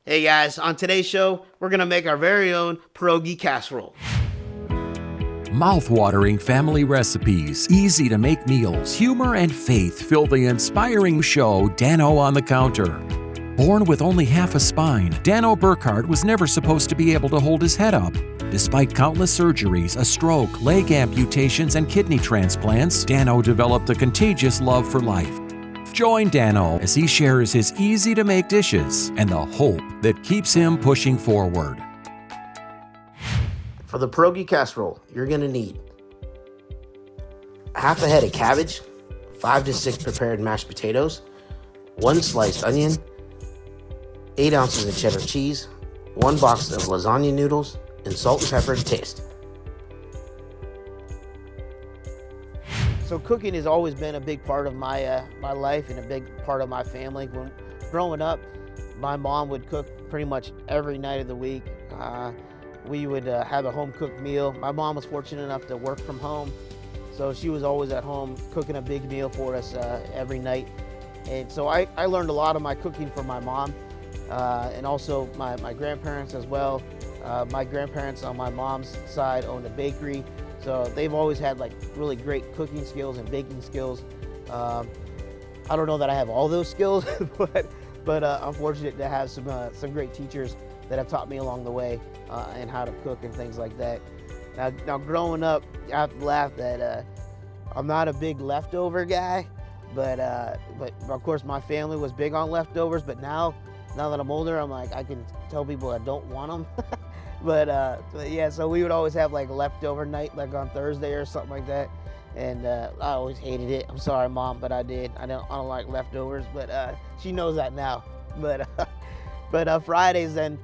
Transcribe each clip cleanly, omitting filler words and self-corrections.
Hey guys, on today's show, we're gonna make our very own pierogi casserole. Mouth-watering family recipes, easy-to-make meals, humor and faith fill the inspiring show Dano on the Counter. Born with only half a spine, Dano Burkhardt was never supposed to be able to hold his head up. Despite countless surgeries, a stroke, leg amputations, and kidney transplants, Dano developed a contagious love for life. Join Dano as he shares his easy-to-make dishes and the hope that keeps him pushing forward. For the pierogi casserole, you're gonna need half a head of cabbage, 5 to 6 prepared mashed potatoes, 1 sliced onion, 8 ounces of cheddar cheese, 1 box of lasagna noodles, and salt and pepper to taste. So cooking has always been a big part of my life and a big part of my family. When growing up, my mom would cook pretty much every night of the week. We would have a home-cooked meal. My mom was fortunate enough to work from home, so she was always at home cooking a big meal for us every night. And so I learned a lot of my cooking from my mom and also my grandparents as well. My grandparents on my mom's side owned a bakery, so they've always had like really great cooking skills and baking skills. I don't know that I have all those skills, but I'm fortunate to have some great teachers that have taught me along the way and how to cook and things like that. Now growing up, I have to laugh that I'm not a big leftover guy, but of course my family was big on leftovers. But now that I'm older, I'm like, I can tell people I don't want them. but yeah, so we would always have like a leftover night, like on Thursday or something like that. And I always hated it. I'm sorry, Mom, but I did. I don't like leftovers, but she knows that now. But Fridays then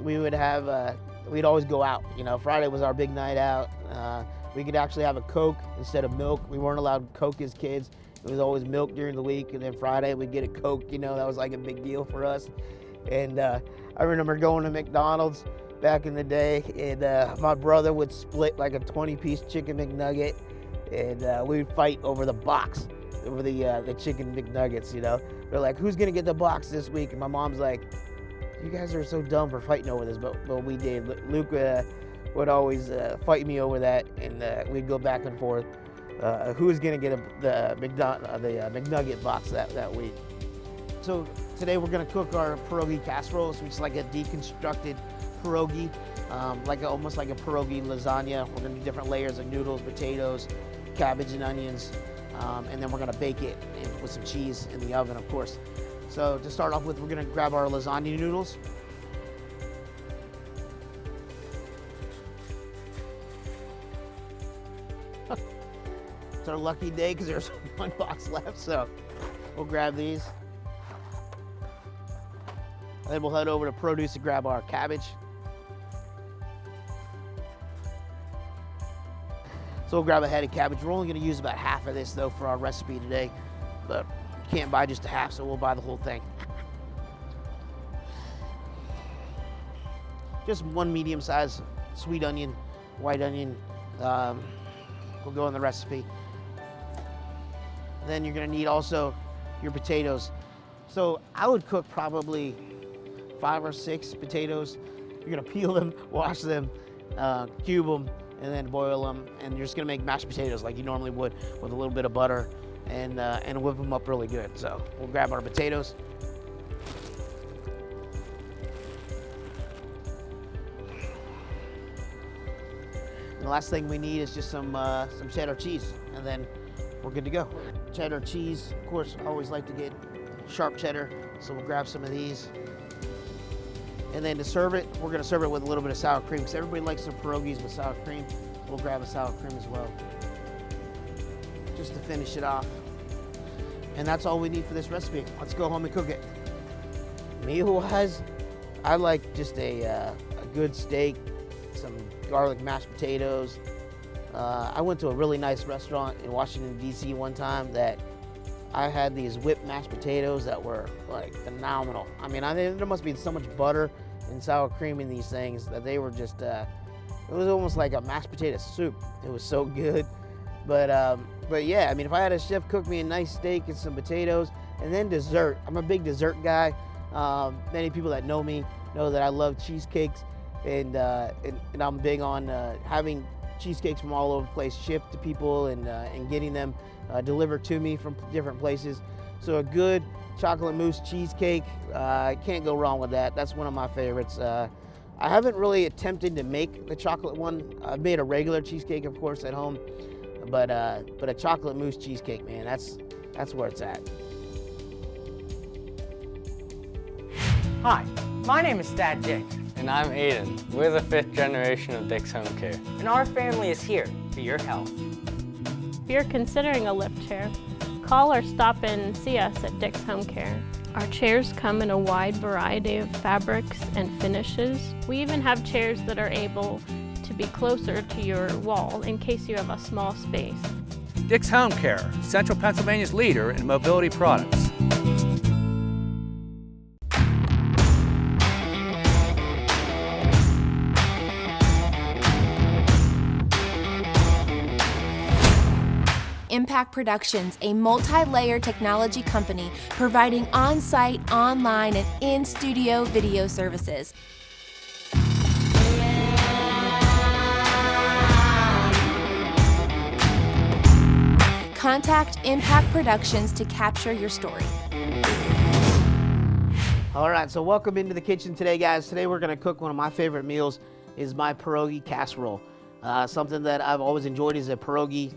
we would have we'd always go out. You know, Friday was our big night out. We could actually have a Coke instead of milk. We weren't allowed Coke as kids. It was always milk during the week, and then Friday we'd get a Coke. You know, that was like a big deal for us. And I remember going to McDonald's back in the day, and my brother would split like a 20-piece chicken McNugget, and we would fight over the box, over the chicken McNuggets. You know, they're like, who's gonna get the box this week? And my mom's like, you guys are so dumb for fighting over this, but we did. Luke would always fight me over that, and we'd go back and forth. Who's gonna get the McNugget box that week? So today we're gonna cook our pierogi casserole, which is like a deconstructed pierogi, almost like a pierogi lasagna. We're gonna do different layers of noodles, potatoes, cabbage, and onions, and then we're gonna bake it with some cheese in the oven, of course. So to start off with, we're gonna grab our lasagna noodles. It's our lucky day because there's 1 box left, so we'll grab these. And then we'll head over to produce to grab our cabbage. So we'll grab a head of cabbage. We're only gonna use about half of this though for our recipe today, but can't buy just a half, so we'll buy the whole thing. Just 1 medium-sized sweet onion, white onion, will go in the recipe. Then you're gonna need also your potatoes. So I would cook probably 5 or 6 potatoes. You're gonna peel them, wash them, cube them, and then boil them. And you're just gonna make mashed potatoes like you normally would with a little bit of butter and whip them up really good. So we'll grab our potatoes. And the last thing we need is just some cheddar cheese, and then we're good to go. Cheddar cheese, of course, I always like to get sharp cheddar, so we'll grab some of these. And then to serve it, we're gonna serve it with a little bit of sour cream, because everybody likes their pierogies with sour cream. We'll grab a sour cream as well, just to finish it off. And that's all we need for this recipe. Let's go home and cook it. Meal-wise, I like just a good steak, some garlic mashed potatoes. I went to a really nice restaurant in Washington, D.C. one time that I had these whipped mashed potatoes that were like phenomenal. I mean, there must be so much butter and sour cream in these things that they were just, it was almost like a mashed potato soup. It was so good. But yeah, I mean, if I had a chef cook me a nice steak and some potatoes, and then dessert. I'm a big dessert guy. Many people that know me know that I love cheesecakes, and I'm big on having cheesecakes from all over the place shipped to people, and getting them delivered to me from different places. So a good chocolate mousse cheesecake, can't go wrong with that. That's one of my favorites. I haven't really attempted to make the chocolate one. I've made a regular cheesecake, of course, at home, but a chocolate mousse cheesecake, man, that's where it's at. Hi, my name is Dad Dick, And I'm Aiden. We're the 5th generation of Dick's Home Care. and our family is here for your health. If you're considering a lift chair, call or stop in and see us at Dick's Home Care. Our chairs come in a wide variety of fabrics and finishes. We even have chairs that are able to be closer to your wall in case you have a small space. Dick's Home Care, Central Pennsylvania's leader in mobility products. Impact Productions, a multi-layer technology company providing on-site, online, and in-studio video services. Contact Impact Productions to capture your story. All right, so welcome into the kitchen today, guys. Today we're gonna cook one of my favorite meals, is my pierogi casserole. Something that I've always enjoyed is a pierogi,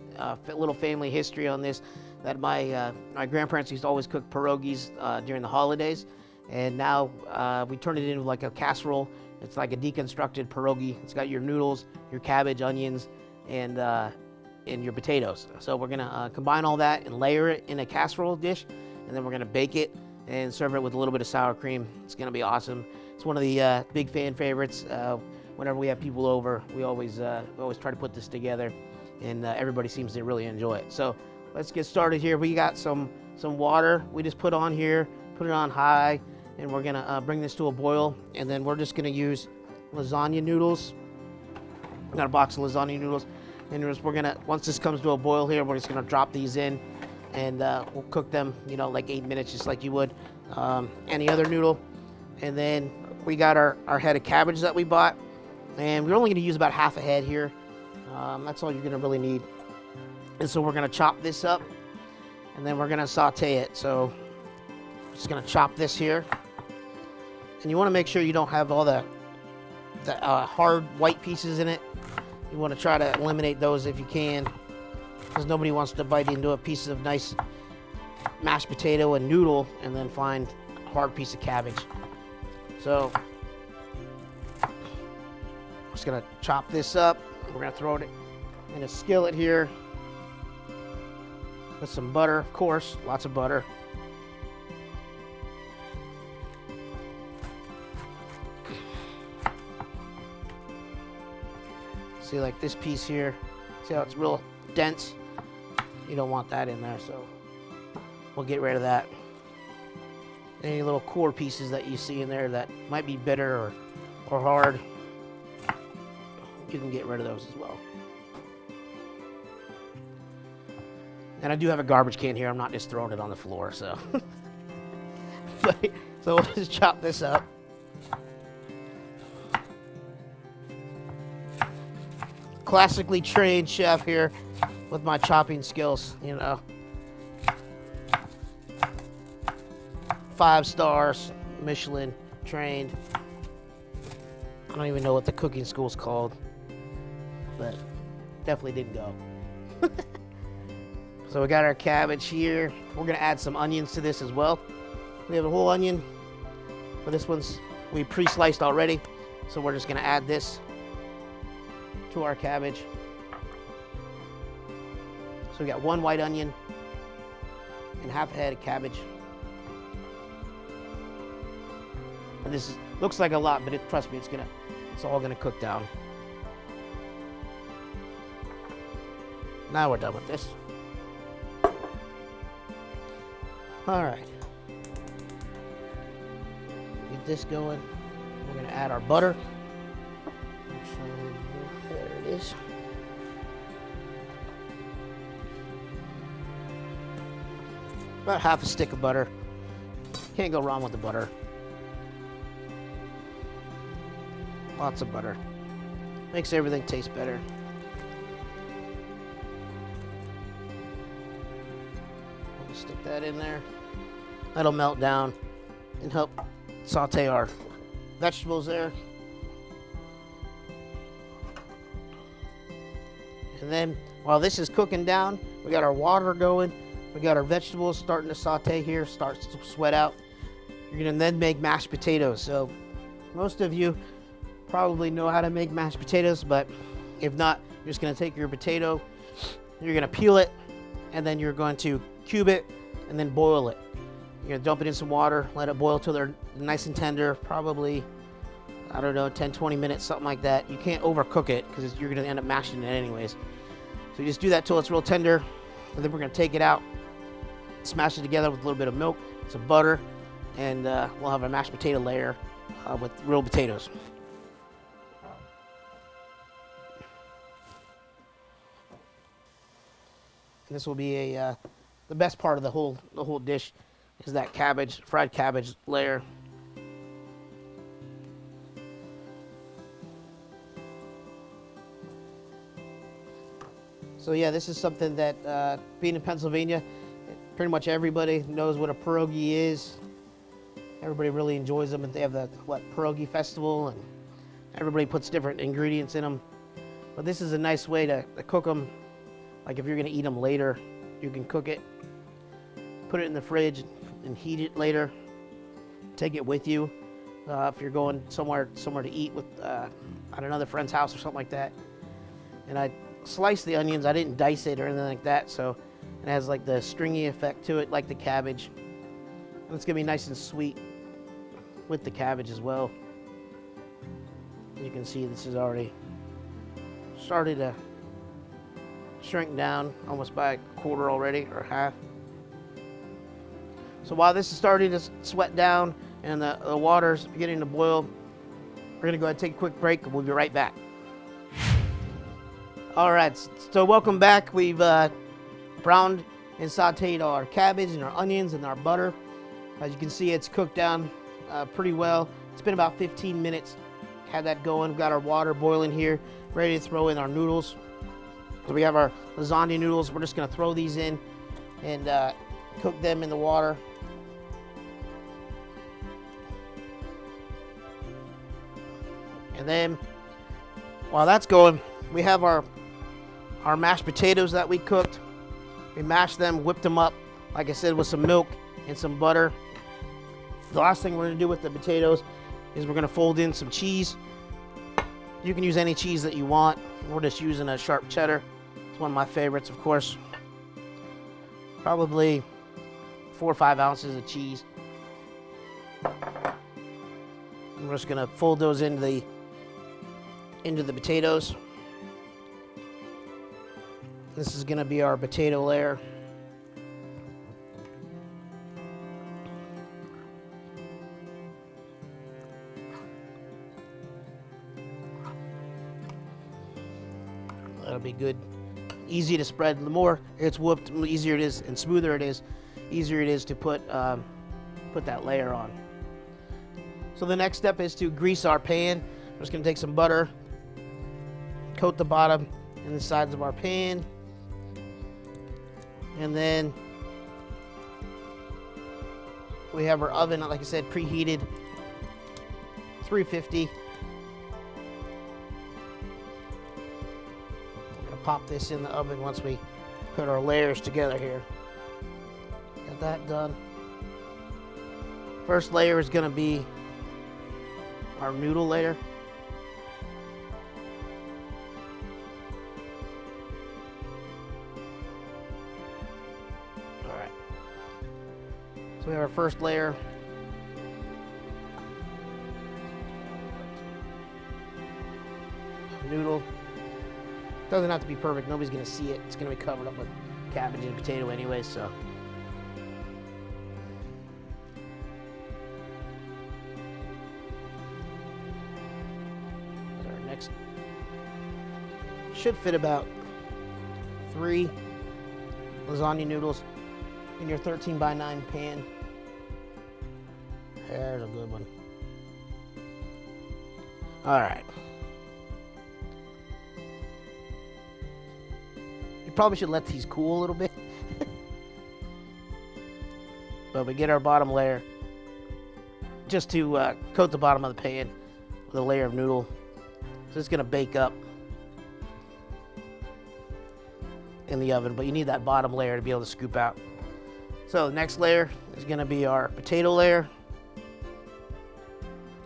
little family history on this, that my grandparents used to always cook pierogis during the holidays, and now we turned it into like a casserole. It's like a deconstructed pierogi. It's got your noodles, your cabbage, onions, and your potatoes. So we're gonna combine all that and layer it in a casserole dish, and then we're gonna bake it and serve it with a little bit of sour cream. It's gonna be awesome. It's one of the big fan favorites. Whenever we have people over, we always try to put this together, and everybody seems to really enjoy it. So let's get started here. We got some water we just put on here, put it on high, and we're gonna bring this to a boil, and then we're just gonna use lasagna noodles. I got a box of lasagna noodles, and we're gonna, once this comes to a boil here, we're just gonna drop these in, and we'll cook them, like 8 minutes, just like you would any other noodle. And then we got our head of cabbage that we bought, and we're only gonna use about half a head here. That's all you're gonna really need. And so we're gonna chop this up, and then we're gonna saute it. So just gonna chop this here, and you wanna make sure you don't have all the hard white pieces in it. You wanna try to eliminate those if you can, because nobody wants to bite into a piece of nice mashed potato and noodle and then find a hard piece of cabbage. So I'm just gonna chop this up. We're gonna throw it in a skillet here with some butter, of course, lots of butter. See, like this piece here, see how it's real dense? You don't want that in there, so we'll get rid of that. Any little core pieces that you see in there that might be bitter or hard, you can get rid of those as well. And I do have a garbage can here. I'm not just throwing it on the floor, so. So we'll just chop this up. Classically trained chef here with my chopping skills, 5 stars, Michelin trained. I don't even know what the cooking school's called, but definitely didn't go. So we got our cabbage here. We're gonna add some onions to this as well. We have a whole onion, but this one's we pre-sliced already. So we're just gonna add this to our cabbage. So we got 1 white onion and half a head of cabbage. And this looks like a lot, but trust me, it's all gonna cook down. Now we're done with this. All right. Get this going. We're gonna add our butter. There it is. About half a stick of butter. Can't go wrong with the butter. Lots of butter. Makes everything taste better. We'll just stick that in there. That'll melt down and help saute our vegetables there. And then while this is cooking down, we got our water going. We got our vegetables starting to saute here, starts to sweat out. You're gonna then make mashed potatoes. So most of you probably know how to make mashed potatoes, but if not, you're just gonna take your potato, you're gonna peel it, and then you're going to cube it and then boil it. You're gonna dump it in some water, let it boil till they're nice and tender, probably, I don't know, 10, 20 minutes, something like that. You can't overcook it because you're gonna end up mashing it anyways. So you just do that till it's real tender, and then we're gonna take it out, smash it together with a little bit of milk, some butter, and we'll have a mashed potato layer with real potatoes. And this will be the best part of the whole dish is that cabbage, fried cabbage layer. So yeah, this is something that being in Pennsylvania, pretty much everybody knows what a pierogi is. Everybody really enjoys them, and they have the pierogi festival, and everybody puts different ingredients in them. But this is a nice way to cook them. Like if you're gonna eat them later, you can cook it, put it in the fridge, and heat it later. Take it with you if you're going somewhere to eat with at another friend's house or something like that. And I sliced the onions. I didn't dice it or anything like that, so it has like the stringy effect to it, like the cabbage. And it's gonna be nice and sweet with the cabbage as well. You can see this is already started to shrink down almost by a quarter already, or half. So while this is starting to sweat down and the water's beginning to boil, we're gonna go ahead and take a quick break, and we'll be right back. All right, so welcome back. We've browned and sauteed our cabbage and our onions and our butter. As you can see, it's cooked down pretty well. It's been about 15 minutes. Had that going. We've got our water boiling here, ready to throw in our noodles. So we have our lasagna noodles. We're just gonna throw these in and cook them in the water. And then while that's going, we have our mashed potatoes that we cooked. We mashed them, whipped them up, like I said, with some milk and some butter. The last thing we're gonna do with the potatoes is we're gonna fold in some cheese. You can use any cheese that you want. We're just using a sharp cheddar. It's one of my favorites, of course. Probably 4 or 5 ounces of cheese. I'm just gonna fold those into the potatoes. This is gonna be our potato layer. That'll be good. Easy to spread. The more it's whooped, the easier it is, and smoother it is, easier it is to put that layer on. So the next step is to grease our pan. I'm just gonna take some butter, coat the bottom and the sides of our pan, and then we have our oven, like I said, preheated, 350. Pop this in the oven once we put our layers together here. Got that done. First layer is going to be our noodle layer. All right. So we have our first layer. Noodle. Doesn't have to be perfect. Nobody's going to see it. It's going to be covered up with cabbage and potato anyway, so. Our next should fit about 3 lasagna noodles in your 13x9 pan. There's a good one. All right. You probably should let these cool a little bit. But we get our bottom layer just to coat the bottom of the pan with a layer of noodle. So it's gonna bake up in the oven, but you need that bottom layer to be able to scoop out. So the next layer is gonna be our potato layer.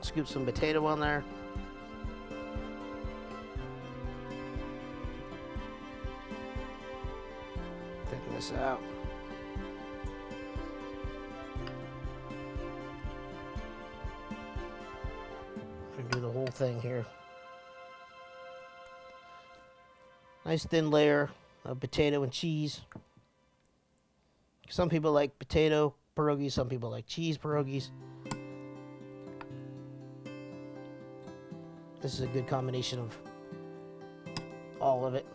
Scoop some potato on there. Thicken this out. I'm gonna do the whole thing here. Nice thin layer of potato and cheese. Some people like potato pierogies, some people like cheese pierogies. This is a good combination of all of it.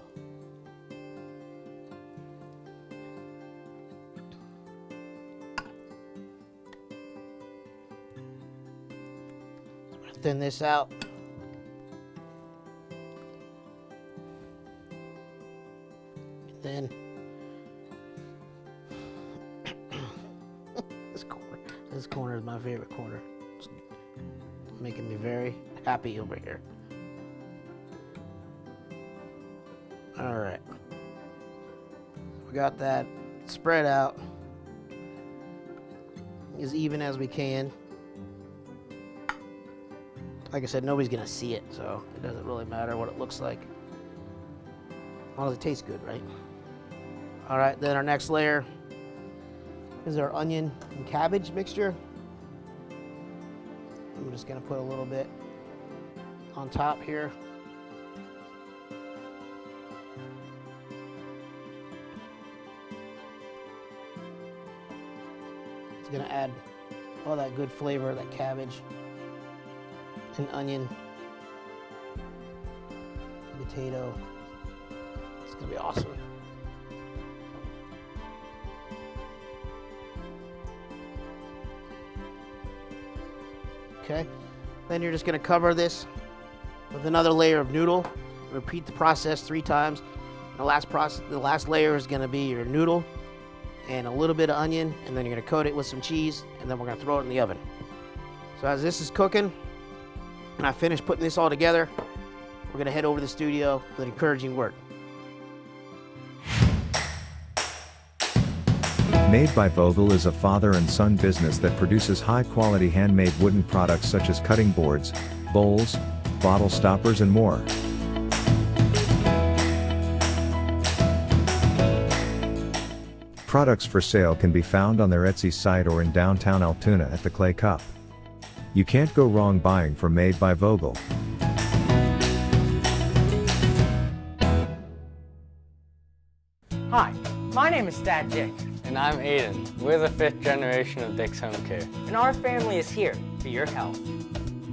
Thin this out. Then this corner is my favorite corner. It's making me very happy over here. All right, we got that spread out as even as we can. Like I said, nobody's gonna see it, so it doesn't really matter what it looks like. As long as it tastes good, right? All right, then our next layer is our onion and cabbage mixture. I'm just gonna put a little bit on top here. It's gonna add all that good flavor of that cabbage and onion, potato. It's gonna be awesome. Okay, then you're just gonna cover this with another layer of noodle. Repeat the process 3 times. The last layer is gonna be your noodle and a little bit of onion, and then you're gonna coat it with some cheese, and then we're gonna throw it in the oven. So as this is cooking, and I finish putting this all together, we're gonna head over to the studio with an encouraging word. Made by Vogel is a father and son business that produces high-quality handmade wooden products such as cutting boards, bowls, bottle stoppers and more. Products for sale can be found on their Etsy site or in downtown Altoona at the Clay Cup. You can't go wrong buying from Made by Vogel. Hi, my name is Dad Dick, And I'm Aiden. We're the 5th generation of Dick's Home Care. and our family is here for your health.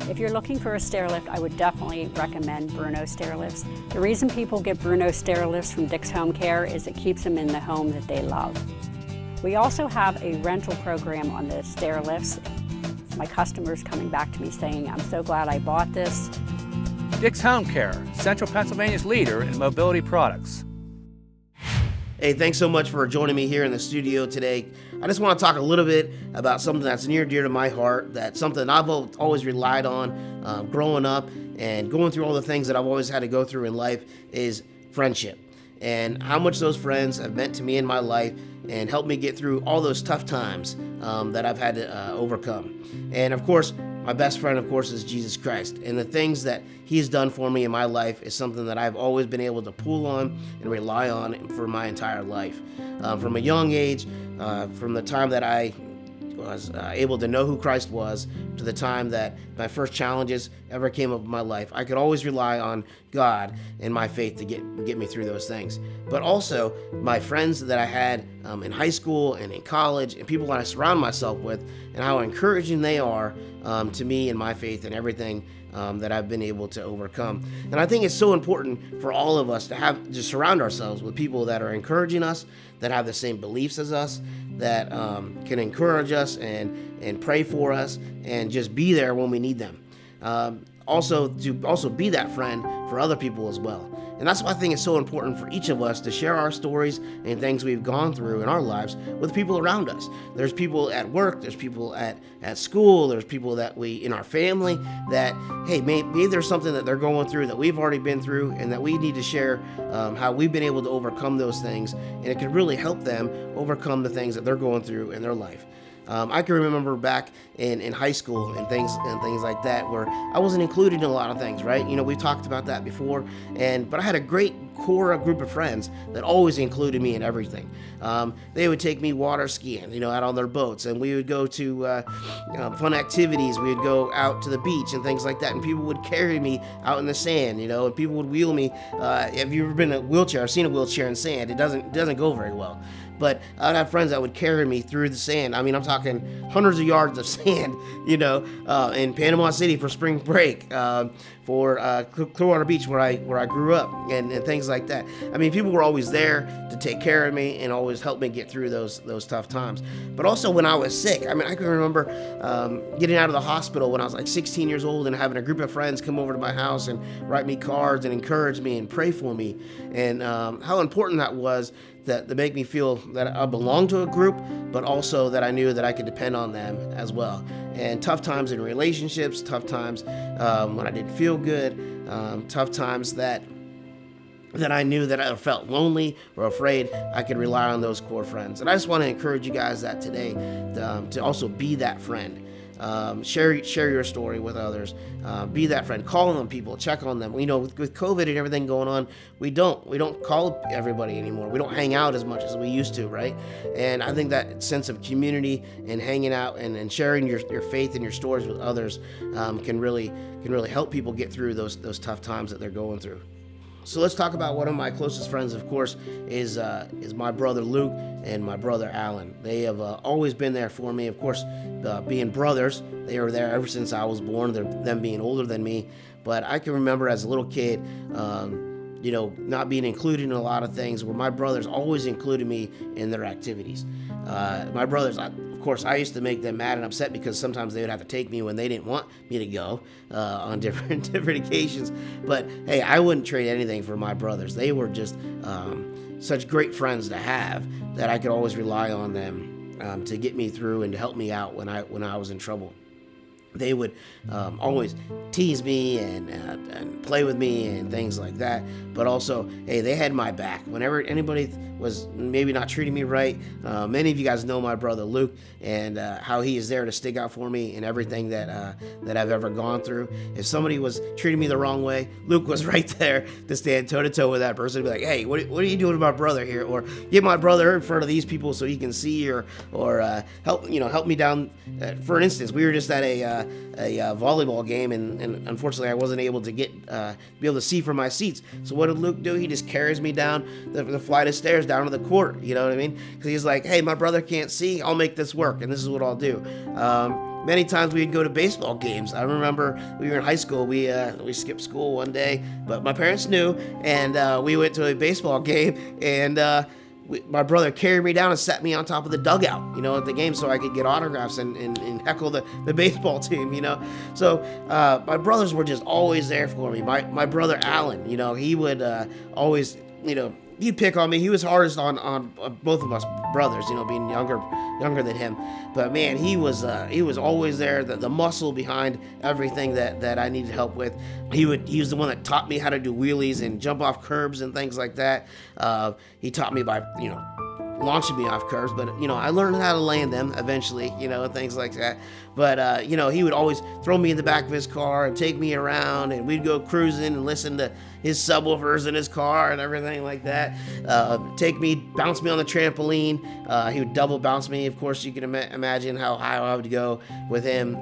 If you're looking for a stair lift, I would definitely recommend Bruno stair lifts. The reason people get Bruno stair lifts from Dick's Home Care is it keeps them in the home that they love. We also have a rental program on the stair lifts. My customers coming back to me saying, I'm so glad I bought this. Dick's Home Care, Central Pennsylvania's leader in mobility products. Hey, thanks so much for joining me here in the studio today. I just want to talk a little bit about something that's near and dear to my heart, that's something I've always relied on growing up and going through all the things that I've always had to go through in life is friendship. And how much those friends have meant to me in my life and helped me get through all those tough times that I've had to overcome. And of course, my best friend, of course, is Jesus Christ. And the things that He's done for me in my life is something that I've always been able to pull on and rely on for my entire life. From a young age, from the time that I was able to know who Christ was to the time that my first challenges ever came up in my life, I could always rely on God and my faith to get me through those things. But also my friends that I had in high school and in college and people that I surround myself with and how encouraging they are to me and my faith and everything that I've been able to overcome. And I think it's so important for all of us to surround ourselves with people that are encouraging us, that have the same beliefs as us, that can encourage us and pray for us and just be there when we need them. also to also be that friend for other people as well. And that's why I think it's so important for each of us to share our stories and things we've gone through in our lives with people around us. There's people at work, there's people at school, there's people that we in our family that, hey, maybe there's something that they're going through that we've already been through, and that we need to share how we've been able to overcome those things, and it can really help them overcome the things that they're going through in their life. I can remember back in high school and things like that, where I wasn't included in a lot of things, right? We talked about that before, but I had a great core group of friends that always included me in everything. They would take me water skiing, out on their boats, and we would go to fun activities. We would go out to the beach and things like that, and people would carry me out in the sand, and people would wheel me. Have you ever been in a wheelchair? I've seen a wheelchair in sand. It doesn't go very well. But I'd have friends that would carry me through the sand. I mean, I'm talking hundreds of yards of sand, in Panama City for spring break, for Clearwater Beach where I grew up, and things like that. I mean, people were always there to take care of me and always help me get through those tough times. But also when I was sick, I mean, I can remember getting out of the hospital when I was like 16 years old and having a group of friends come over to my house and write me cards and encourage me and pray for me, and how important that was. That make me feel that I belong to a group, but also that I knew that I could depend on them as well. And tough times in relationships, tough times when I didn't feel good, tough times that I knew that I felt lonely or afraid, I could rely on those core friends. And I just want to encourage you guys that today to also be that friend. Share your story with others. Be that friend. Call on people. Check on them. With COVID and everything going on, we don't call everybody anymore. We don't hang out as much as we used to, right? And I think that sense of community and hanging out and sharing your faith and your stories with others can really help people get through those tough times that they're going through. So let's talk about one of my closest friends, of course, is my brother Luke and my brother Alan. They have always been there for me. Of course, being brothers, they were there ever since I was born, them being older than me. But I can remember as a little kid, not being included in a lot of things, where my brothers always included me in their activities. My brothers, of course, I used to make them mad and upset because sometimes they would have to take me when they didn't want me to go on different occasions. But hey, I wouldn't trade anything for my brothers. They were just such great friends to have that I could always rely on them to get me through and to help me out when I was in trouble. They would always tease me and play with me and things like that. But also, hey, they had my back. Whenever anybody was maybe not treating me right, many of you guys know my brother Luke and how he is there to stick out for me in everything that I've ever gone through. If somebody was treating me the wrong way, Luke was right there to stand toe-to-toe with that person and be like, hey, what are you doing to my brother here? Or get my brother in front of these people so he can see, or help me down. For instance, we were just at a volleyball game, and unfortunately I wasn't able to be able to see from my seats. So what did Luke do? He just carries me down the flight of stairs down to the court. You know what I mean? Because he's like, hey, my brother can't see. I'll make this work, and this is what I'll do. Many times we'd go to baseball games. I remember we were in high school. We skipped school one day, but my parents knew, and we went to a baseball game, and my brother carried me down and sat me on top of the dugout, at the game, so I could get autographs and heckle the baseball team, So my brothers were just always there for me. My brother Alan, he would always, he'd pick on me. He was hardest on both of us brothers, being younger than him. But man, he was always there, the muscle behind everything that I needed help with. He was the one that taught me how to do wheelies and jump off curbs and things like that. He taught me by, launching me off curbs, but I learned how to land them eventually, and things like that. But he would always throw me in the back of his car and take me around, and we'd go cruising and listen to his subwoofers in his car and everything like that. Bounce me on the trampoline. He would double bounce me. Of course, you can imagine how high I would go with him,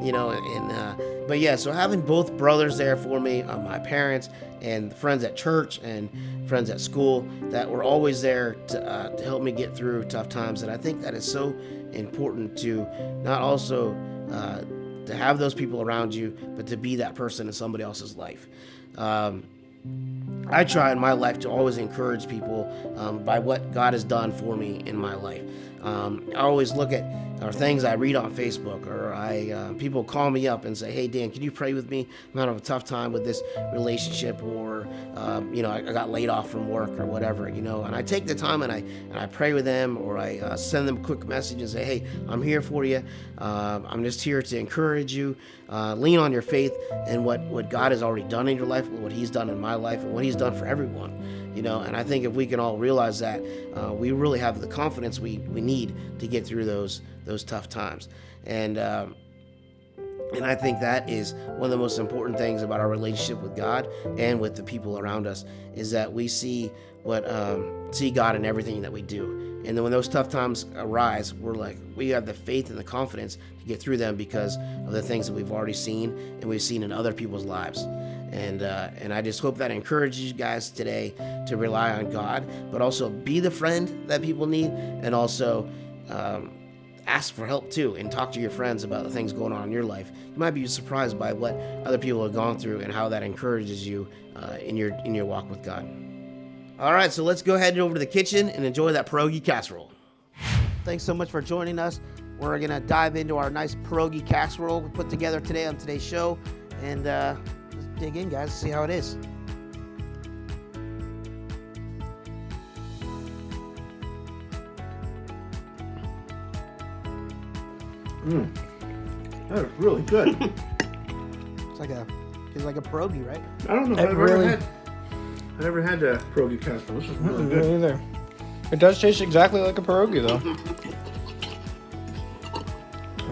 but yeah, so having both brothers there for me, my parents and friends at church and friends at school that were always there to help me get through tough times. And I think that is so important to not also to have those people around you, but to be that person in somebody else's life. I try in my life to always encourage people by what God has done for me in my life. I always look at things I read on Facebook, or people call me up and say, "Hey Dan, can you pray with me? I'm having a tough time with this relationship," or I got laid off from work or whatever, And I take the time and I pray with them, or I send them a quick message and say, "Hey, I'm here for you. I'm just here to encourage you. Lean on your faith and what God has already done in your life, what He's done in my life, and what He's done for everyone." And I think if we can all realize that, we really have the confidence we need to get through those tough times. And I think that is one of the most important things about our relationship with God and with the people around us, is that we see God in everything that we do. And then when those tough times arise, we have the faith and the confidence to get through them because of the things that we've already seen and we've seen in other people's lives. And I just hope that encourages you guys today to rely on God, but also be the friend that people need, and also ask for help too, and talk to your friends about the things going on in your life. You might be surprised by what other people have gone through and how that encourages you in your walk with God. All right, so let's go ahead and over to the kitchen and enjoy that pierogi casserole. Thanks so much for joining us. We're gonna dive into our nice pierogi casserole we put together today on today's show, and let's dig in, guys, see how it is. That is really good. It's like a pierogi, right? I don't know if I've ever had a pierogi casserole. This is really good. Me either. It does taste exactly like a pierogi, though.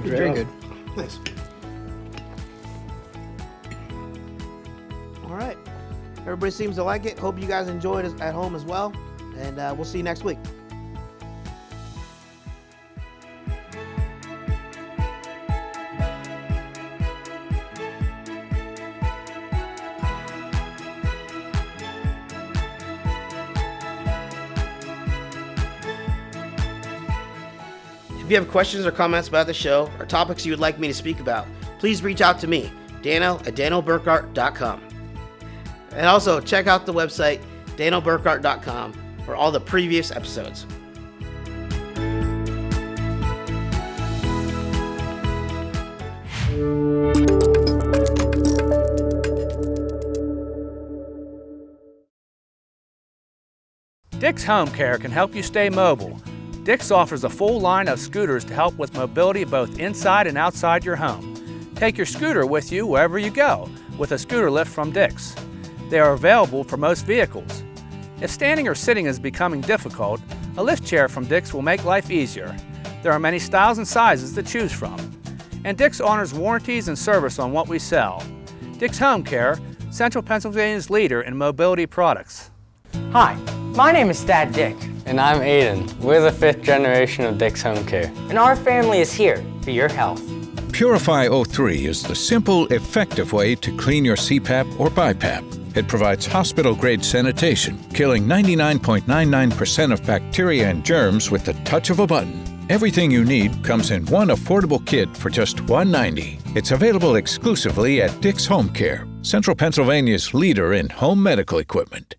Very good. Nice. All right. Everybody seems to like it. Hope you guys enjoyed it at home as well. And we'll see you next week. If you have questions or comments about the show or topics you would like me to speak about, please reach out to me, Dano at danoburkhart.com. And also check out the website, danoburkhart.com, for all the previous episodes. Dick's Home Care can help you stay mobile. Dick's offers a full line of scooters to help with mobility both inside and outside your home. Take your scooter with you wherever you go with a scooter lift from Dick's. They are available for most vehicles. If standing or sitting is becoming difficult, a lift chair from Dick's will make life easier. There are many styles and sizes to choose from. And Dick's honors warranties and service on what we sell. Dick's Home Care, Central Pennsylvania's leader in mobility products. Hi, my name is Thad Dick. And I'm Aiden. We're the 5th generation of Dick's Home Care. And our family is here for your health. Purify O3 is the simple, effective way to clean your CPAP or BiPAP. It provides hospital-grade sanitation, killing 99.99% of bacteria and germs with the touch of a button. Everything you need comes in one affordable kit for just $1.90. It's available exclusively at Dick's Home Care, Central Pennsylvania's leader in home medical equipment.